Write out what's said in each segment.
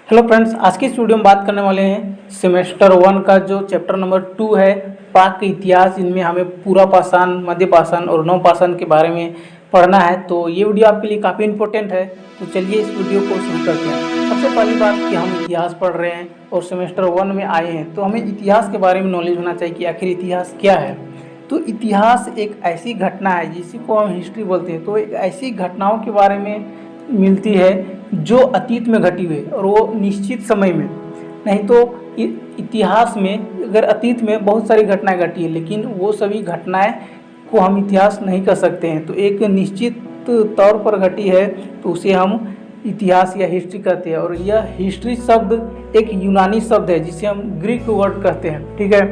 Hello friends, आज की इस वीडियो में बात करने वाले हैं सेमेस्टर 1 का जो चैप्टर नंबर 2 है प्राक इतिहास। इनमें हमें पूरा पाषाण, मध्य पाषाण और नव पाषाण के बारे में पढ़ना है। तो ये वीडियो आपके लिए काफ़ी इंपॉर्टेंट है। तो चलिए इस वीडियो को शुरू करते हैं। सबसे पहली बात कि हम इतिहास पढ़ रहे हैं और सेमेस्टर 1 में आए हैं, तो हमें इतिहास के बारे में नॉलेज होना चाहिए कि आखिर इतिहास क्या है। तो इतिहास एक ऐसी घटना है जिसी को हम हिस्ट्री बोलते हैं। तो एक ऐसी घटनाओं के बारे में मिलती है जो अतीत में घटी हुई और वो निश्चित समय में नहीं। तो इतिहास में अगर अतीत में बहुत सारी घटनाएं घटी है, लेकिन वो सभी घटनाएं को हम इतिहास नहीं कर सकते हैं। तो एक निश्चित तौर पर घटी है तो उसे हम इतिहास या हिस्ट्री कहते हैं। और यह हिस्ट्री शब्द एक यूनानी शब्द है जिसे हम ग्रीक वर्ड कहते हैं, ठीक है।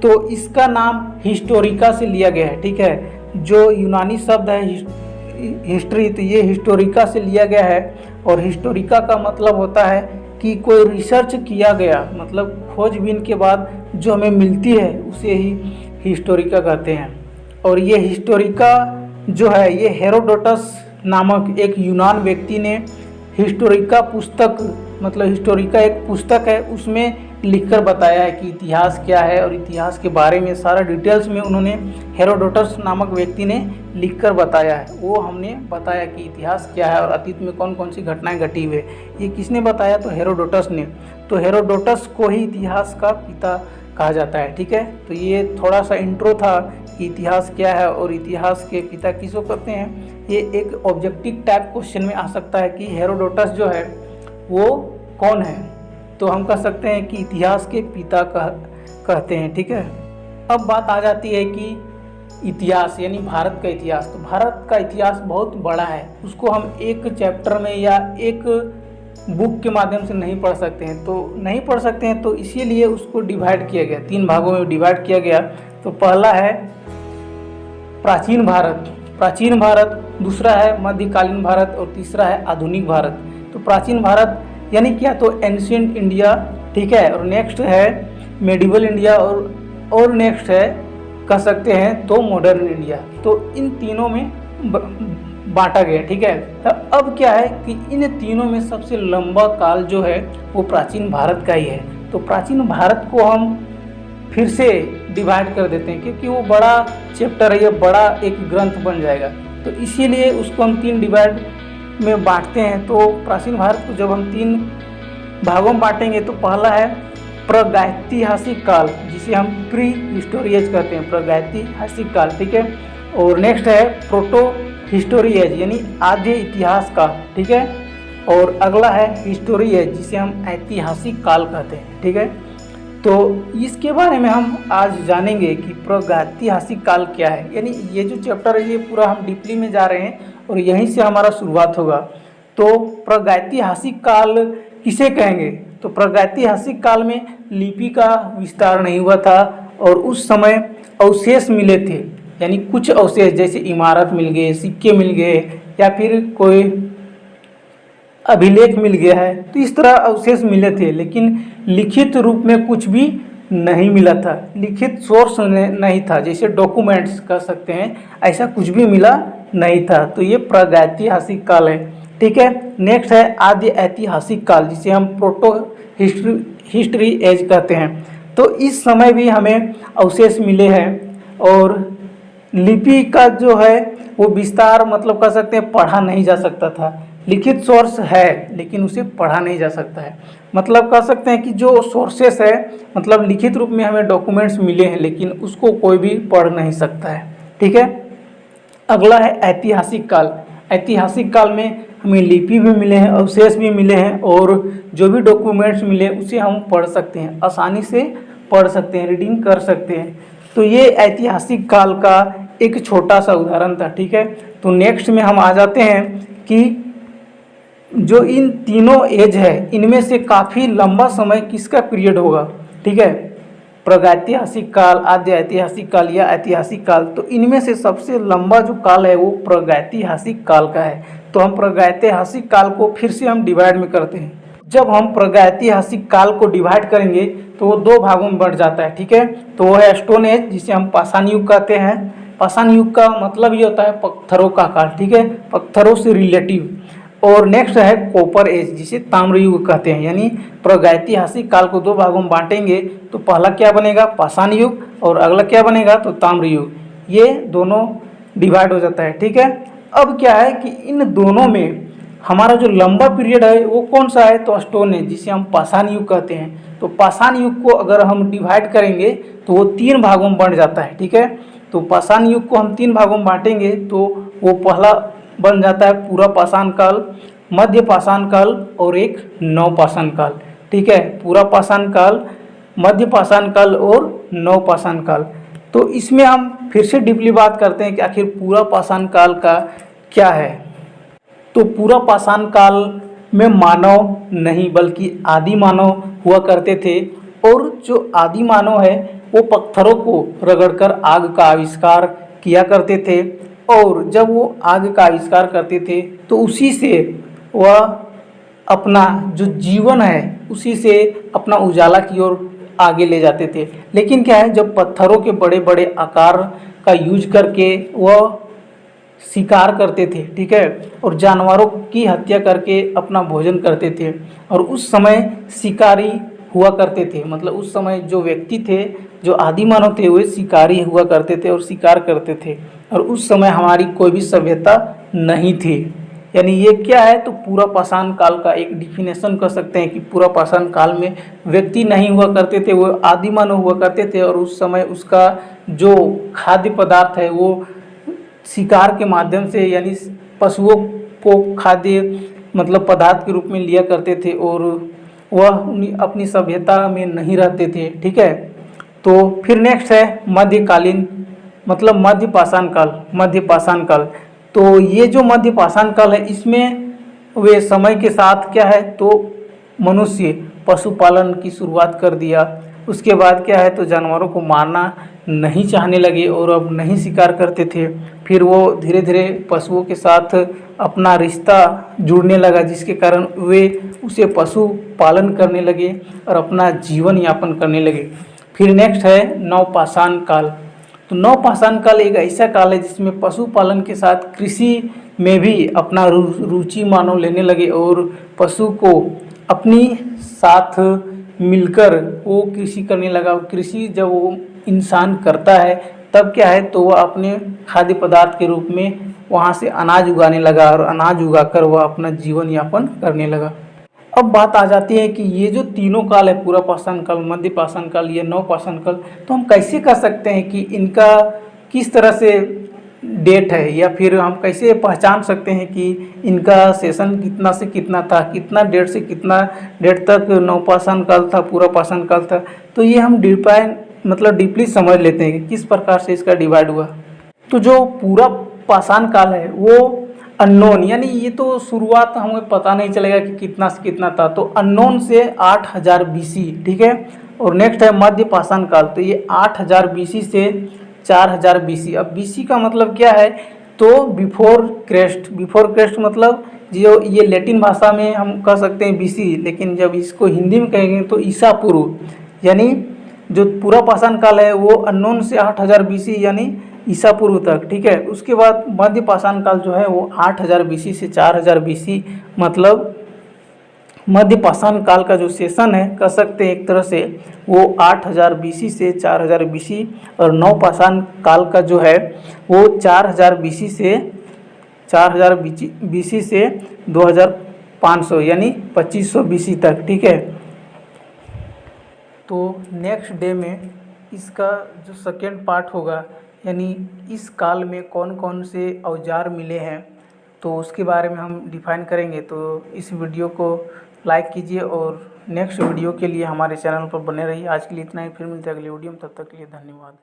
तो इसका नाम हिस्टोरिका से लिया गया है, ठीक है। जो यूनानी शब्द है हिस्ट्री, तो ये हिस्टोरिका से लिया गया है। और हिस्टोरिका का मतलब होता है कि कोई रिसर्च किया गया, मतलब खोजबीन के बाद जो हमें मिलती है उसे ही हिस्टोरिका कहते हैं। और ये हिस्टोरिका जो है ये हेरोडोटस नामक एक यूनान व्यक्ति ने हिस्टोरिका पुस्तक, मतलब हिस्टोरिका एक पुस्तक है, उसमें लिखकर बताया है कि इतिहास क्या है। और इतिहास के बारे में सारा डिटेल्स में उन्होंने हेरोडोटस नामक व्यक्ति ने लिखकर बताया है। वो हमने बताया कि इतिहास क्या है और अतीत में कौन कौन सी घटनाएं घटी हुई है। ये किसने बताया? तो हेरोडोटस ने। तो हेरोडोटस को ही इतिहास का पिता कहा जाता है, ठीक है। तो ये थोड़ा सा इंट्रो था कि इतिहास क्या है और इतिहास के पिता किसको कहते हैं। ये एक ऑब्जेक्टिव टाइप क्वेश्चन में आ सकता है कि हेरोडोटस जो है वो कौन है। तो हम कह सकते हैं कि इतिहास के पिता कहते हैं, ठीक है। अब बात आ जाती है कि इतिहास यानी भारत का इतिहास। तो भारत का इतिहास बहुत बड़ा है, उसको हम एक चैप्टर में या एक बुक के माध्यम से नहीं पढ़ सकते हैं। तो इसीलिए उसको डिवाइड किया गया, 3 भागों में डिवाइड किया गया। तो पहला है प्राचीन भारत, दूसरा है मध्यकालीन भारत और तीसरा है आधुनिक भारत। तो प्राचीन भारत यानी क्या? तो एंशिएंट इंडिया, ठीक है। और नेक्स्ट है मेडिवल इंडिया और नेक्स्ट है कह सकते हैं तो मॉडर्न इंडिया। तो इन तीनों में बांटा गया, ठीक है। तो अब क्या है कि इन तीनों में सबसे लंबा काल जो है वो प्राचीन भारत का ही है। तो प्राचीन भारत को हम फिर से डिवाइड कर देते हैं क्योंकि वो बड़ा चैप्टर है, ये बड़ा एक ग्रंथ बन जाएगा। तो इसीलिए उसको हम 3 डिवाइड में बांटते हैं। तो प्राचीन भारत को जब हम 3 भागों में बांटेंगे तो पहला है प्रागैतिहासिक काल, जिसे हम प्री हिस्टोरी एज कहते हैं, प्रागैतिहासिक काल, ठीक है। और नेक्स्ट है प्रोटो हिस्टोरी एज यानी आद्य इतिहास काल, ठीक है। और अगला है हिस्टोरी एज जिसे हम ऐतिहासिक काल कहते हैं, ठीक है। तो इसके बारे में हम आज जानेंगे कि प्रागैतिहासिक काल क्या है। यानी ये जो चैप्टर है ये पूरा हम डीपली में जा रहे हैं और यहीं से हमारा शुरुआत होगा। तो प्रागैतिहासिक काल किसे कहेंगे? तो प्रागैतिहासिक काल में लिपि का विस्तार नहीं हुआ था और उस समय अवशेष मिले थे, यानी कुछ अवशेष जैसे इमारत मिल गए, सिक्के मिल गए या फिर कोई अभिलेख मिल गया है। तो इस तरह अवशेष मिले थे, लेकिन लिखित रूप में कुछ भी नहीं मिला था, लिखित सोर्स नहीं था, जैसे डॉक्यूमेंट्स कह सकते हैं, ऐसा कुछ भी मिला नहीं था। तो ये प्रागैतिहासिक काल है, ठीक है। नेक्स्ट है आद्य ऐतिहासिक काल जिसे हम प्रोटो हिस्ट्री एज कहते हैं। तो इस समय भी हमें अवशेष मिले हैं और लिपि का जो है वो विस्तार, मतलब कह सकते हैं पढ़ा नहीं जा सकता था। लिखित सोर्स है लेकिन उसे पढ़ा नहीं जा सकता है, मतलब कह सकते हैं कि जो सोर्सेस है, मतलब लिखित रूप में हमें डॉक्यूमेंट्स मिले हैं लेकिन उसको कोई भी पढ़ नहीं सकता है, ठीक है। अगला है ऐतिहासिक काल। ऐतिहासिक काल में हमें लिपि भी मिले हैं, अवशेष भी मिले हैं और जो भी डॉक्यूमेंट्स मिले उसे हम पढ़ सकते हैं, आसानी से पढ़ सकते हैं, रीडिंग कर सकते हैं। तो ये ऐतिहासिक काल का एक छोटा सा उदाहरण था, ठीक है। तो नेक्स्ट में हम आ जाते हैं कि जो इन तीनों एज है इनमें से काफ़ी लंबा समय किसका पीरियड होगा, ठीक है। प्रागैतिहासिक काल, आद्य ऐतिहासिक काल या ऐतिहासिक काल। तो इनमें से सबसे लंबा जो काल है वो प्रागैतिहासिक काल का है। तो हम प्रागैतिहासिक काल को फिर से हम डिवाइड में करते हैं। जब हम प्रागैतिहासिक काल को डिवाइड करेंगे तो वो 2 भागों में बढ़ जाता है, ठीक है। तो वो है स्टोन एज जिसे हम पाषाण युग कहते हैं। पाषाण युग का मतलब ये होता है पत्थरों का काल, ठीक है, पत्थरों से रिलेटिव। और नेक्स्ट है कॉपर एज, जिसे ताम्र युग कहते हैं। यानी प्रागैतिहासिक काल को दो भागों में बांटेंगे तो पहला क्या बनेगा, पाषाण युग, और अगला क्या बनेगा, तो ताम्र युग। ये दोनों डिवाइड हो जाता है, ठीक है। अब क्या है कि इन दोनों में हमारा जो लंबा पीरियड है वो कौन सा है, तो स्टोन एज, जिसे हम पाषाण युग कहते हैं। तो पाषाण युग को अगर हम डिवाइड करेंगे तो वो 3 भागों में बंट जाता है, ठीक है। तो पाषाण युग को हम 3 भागों में बांटेंगे तो वो पहला बन जाता है पूरा पाषाण काल, मध्य पाषाण काल और एक नव पाषाण काल, ठीक है। पूरा पाषाण काल, मध्य पाषाण काल और नव पाषाण काल। तो इसमें हम फिर से डीपली बात करते हैं कि आखिर पूरा पाषाण काल का क्या है। तो पूरा पाषाण काल में मानव नहीं बल्कि आदि मानव हुआ करते थे, और जो आदि मानव है वो पत्थरों को रगड़कर आग का आविष्कार किया करते थे, और जब वो आग का आविष्कार करते थे तो उसी से वह अपना जो जीवन है उसी से अपना उजाला की ओर आगे ले जाते थे। लेकिन क्या है, जब पत्थरों के बड़े बड़े आकार का यूज करके वह शिकार करते थे, ठीक है, और जानवरों की हत्या करके अपना भोजन करते थे। और उस समय शिकारी हुआ करते थे, मतलब उस समय जो व्यक्ति थे, जो आदि मानव थे, वे शिकारी हुआ करते थे और शिकार करते थे। और उस समय हमारी कोई भी सभ्यता नहीं थी। यानी ये क्या है, तो पूरा पाषाण काल का एक डिफिनेशन कर सकते हैं कि पूरा पाषाण काल में व्यक्ति नहीं हुआ करते थे, वो आदि मानव हुआ करते थे। और उस समय उसका जो खाद्य पदार्थ है वो शिकार के माध्यम से, यानी पशुओं को खाद्य मतलब पदार्थ के रूप में लिया करते थे, और वह अपनी सभ्यता में नहीं रहते थे, ठीक है। तो फिर नेक्स्ट है मध्यकालीन, मतलब मध्य पाषाण काल, मध्य पाषाण काल। तो ये जो मध्य पाषाण काल है इसमें वे समय के साथ क्या है, तो मनुष्य पशुपालन की शुरुआत कर दिया। उसके बाद क्या है, तो जानवरों को मारना नहीं चाहने लगे और अब नहीं शिकार करते थे। फिर वो धीरे धीरे पशुओं के साथ अपना रिश्ता जुड़ने लगा, जिसके कारण वे उसे पशु पालन करने लगे और अपना जीवन यापन करने लगे। फिर नेक्स्ट है नवपाषाण काल। तो नवपाषाण काल एक ऐसा काल है जिसमें पशुपालन के साथ कृषि में भी अपना रुचि मानव लेने लगे, और पशु को अपनी साथ मिलकर वो कृषि करने लगा। कृषि जब वो इंसान करता है तब क्या है, तो वह अपने खाद्य पदार्थ के रूप में वहाँ से अनाज उगाने लगा, और अनाज उगाकर वह अपना जीवन यापन करने लगा। अब बात आ जाती है कि ये जो तीनों काल है, पूरा पाषाण काल, मध्य पाषाण काल, ये नव पाषाण काल, तो हम कैसे कर सकते हैं कि इनका किस तरह से डेट है, या फिर हम कैसे पहचान सकते हैं कि इनका सेशन कितना से कितना था, कितना डेट से कितना डेट तक नवपाषाण काल था, पूरा पाषाण काल था। तो ये हम डीपली समझ लेते हैं कि किस प्रकार से इसका डिवाइड हुआ। तो जो पूरा पाषाण काल है वो अननोन, यानी ये तो शुरुआत हमें पता नहीं चलेगा कि कितना से कितना था, तो अननोन से 8000 BC, ठीक है। और नेक्स्ट है मध्य पाषाण काल, तो ये 8000 BC से 4000 BC। अब BC का मतलब क्या है, तो बिफोर क्राइस्ट। बिफोर क्राइस्ट मतलब जो ये लैटिन भाषा में हम कह सकते हैं BC, लेकिन जब इसको हिंदी में कहेंगे तो ईसा पूर्व। यानी जो पूरा पाषाण काल है वो अननोन से 8000 BC यानी ईसा पूर्व तक, ठीक है। उसके बाद मध्य पाषाण काल जो है वो 8000 BC से 4000 BC, मतलब मध्य पाषाण काल का जो सेशन है कह सकते हैं एक तरह से वो 8000 BC से 4000 BC। और नव पाषाण काल का जो है वो 4000 BC से 4000 BC से 2500 यानी 2500 BC तक, ठीक है। तो नेक्स्ट डे में इसका जो सेकेंड पार्ट होगा, यानी इस काल में कौन कौन से औजार मिले हैं, तो उसके बारे में हम डिफाइन करेंगे। तो इस वीडियो को लाइक कीजिए और नेक्स्ट वीडियो के लिए हमारे चैनल पर बने रहिए। आज के लिए इतना ही, फिर मिलते हैं अगले वीडियो में, तब तक के लिए धन्यवाद।